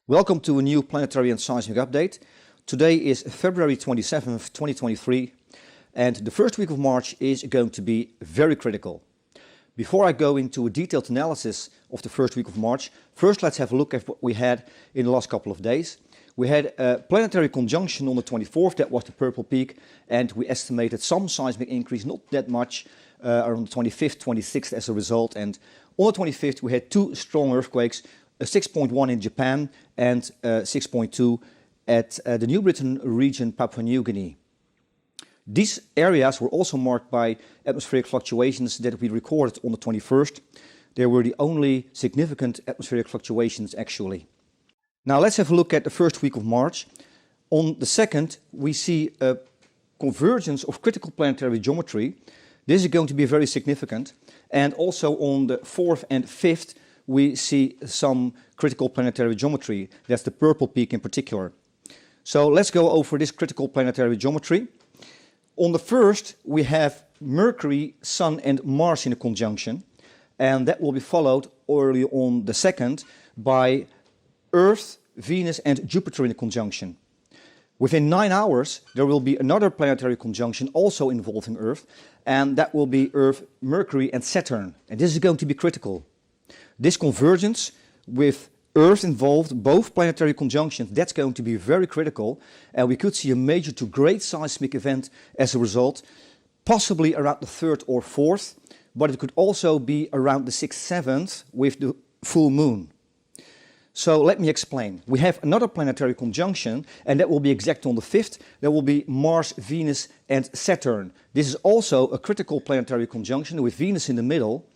Welcome to a new planetary and seismic update. Today is February 27th, 2023, and the first week of March is going to be very critical. Before I go into a detailed analysis of the first week of March, first let's have a look at what we had in the last couple of days. We had a planetary conjunction on the 24th, that was the purple peak, and we estimated some seismic increase, not that much, around the 25th, 26th as a result. And on the 25th we had two strong earthquakes, a 6.1 in Japan and 6.2 at the New Britain region, Papua New Guinea. These areas were also marked by atmospheric fluctuations that we recorded on the 21st. They were the only significant atmospheric fluctuations actually. Now let's have a look at the first week of March. On the 2nd we see a convergence of critical planetary geometry. This is going to be very significant. And also on the 4th and 5th we see some critical planetary geometry. That's the purple peak in particular. So let's go over this critical planetary geometry. On the 1st we have Mercury, Sun and Mars in a conjunction, and that will be followed early on the 2nd by Earth, Venus and Jupiter in a conjunction. Within 9 hours there will be another planetary conjunction also involving Earth, and that will be Earth, Mercury and Saturn, and this is going to be critical. This convergence with Earth involved, both planetary conjunctions, that's going to be very critical, and we could see a major to great seismic event as a result, possibly around the 3rd or 4th, but it could also be around the 6th, 7th with the full moon. So let me explain. We have another planetary conjunction, and that will be exact on the 5th. There will be Mars, Venus and Saturn. This is also a critical planetary conjunction with Venus in the middle.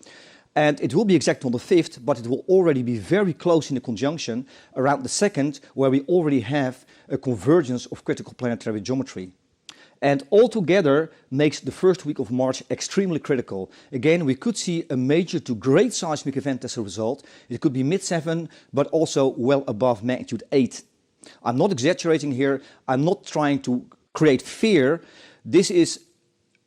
And it will be exact on the 5th, but it will already be very close in the conjunction around the 2nd, where we already have a convergence of critical planetary geometry. And altogether makes the first week of March extremely critical. Again, we could see a major to great seismic event as a result. It could be mid-7, but also well above magnitude 8. I'm not exaggerating here. I'm not trying to create fear. This is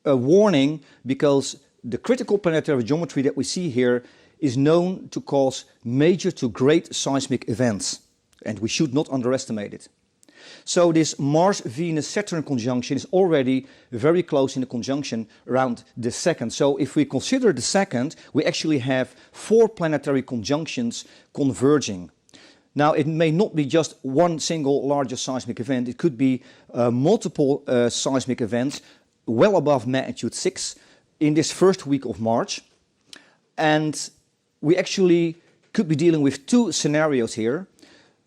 a warning because the critical planetary geometry that we see here is known to cause major to great seismic events, and we should not underestimate it. So this Mars-Venus-Saturn conjunction is already very close in the conjunction around the 2nd. So if we consider the 2nd, we actually have 4 planetary conjunctions converging. Now it may not be just one single larger seismic event, it could be multiple seismic events well above magnitude 6, in this first week of March, and we actually could be dealing with two scenarios here.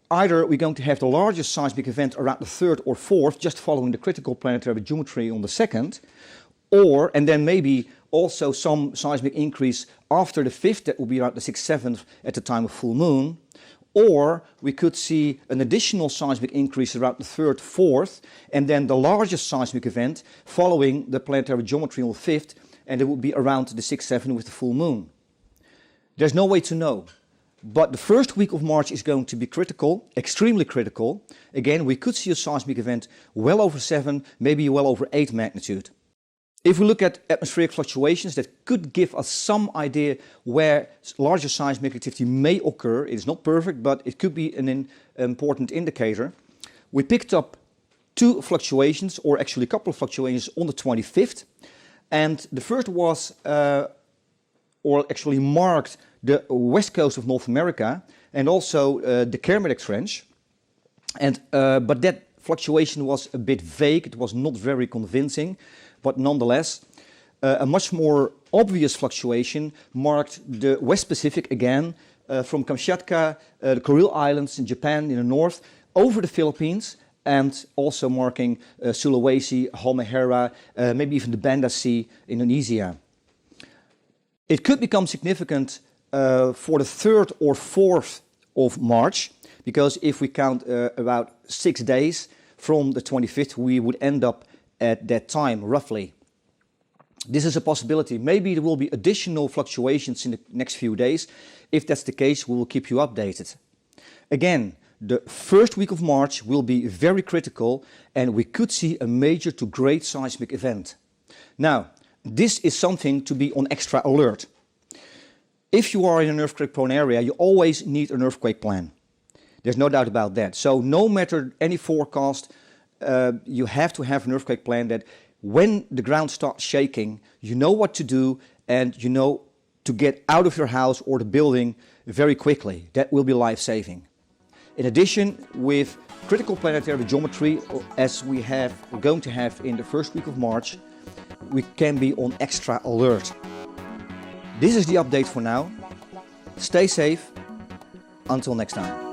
Either we're going to have the largest seismic event around the 3rd or 4th, just following the critical planetary geometry on the 2nd, or, and then maybe also some seismic increase after the 5th, that will be around the 6th, 7th at the time of full moon, or we could see an additional seismic increase around the 3rd, 4th, and then the largest seismic event following the planetary geometry on the 5th, and it will be around the 6th, 7th with the full moon. There's no way to know. But the first week of March is going to be critical, extremely critical. Again, we could see a seismic event well over 7, maybe well over 8 magnitude. If we look at atmospheric fluctuations, that could give us some idea where larger seismic activity may occur. It is not perfect, but it could be an important indicator. We picked up 2 fluctuations, or actually a couple of fluctuations on the 25th. And the first was, or actually marked, the west coast of North America and also the Kermadec Trench. And, but that fluctuation was a bit vague, it was not very convincing, but nonetheless, a much more obvious fluctuation marked the West Pacific again, from Kamchatka, the Kuril Islands in Japan in the north, over the Philippines, and also marking Sulawesi, Halmahera, maybe even the Banda Sea, Indonesia. It could become significant for the 3rd or 4th of March, because if we count about 6 days from the 25th, we would end up at that time, roughly. This is a possibility. Maybe there will be additional fluctuations in the next few days. If that's the case, we will keep you updated. Again, the first week of March will be very critical, and we could see a major to great seismic event. Now, this is something to be on extra alert. If you are in an earthquake-prone area, you always need an earthquake plan. There's no doubt about that. So no matter any forecast, you have to have an earthquake plan that when the ground starts shaking, you know what to do and you know to get out of your house or the building very quickly. That will be life-saving. In addition, with critical planetary geometry, as we're going to have in the first week of March, we can be on extra alert. This is the update for now. Stay safe. Until next time.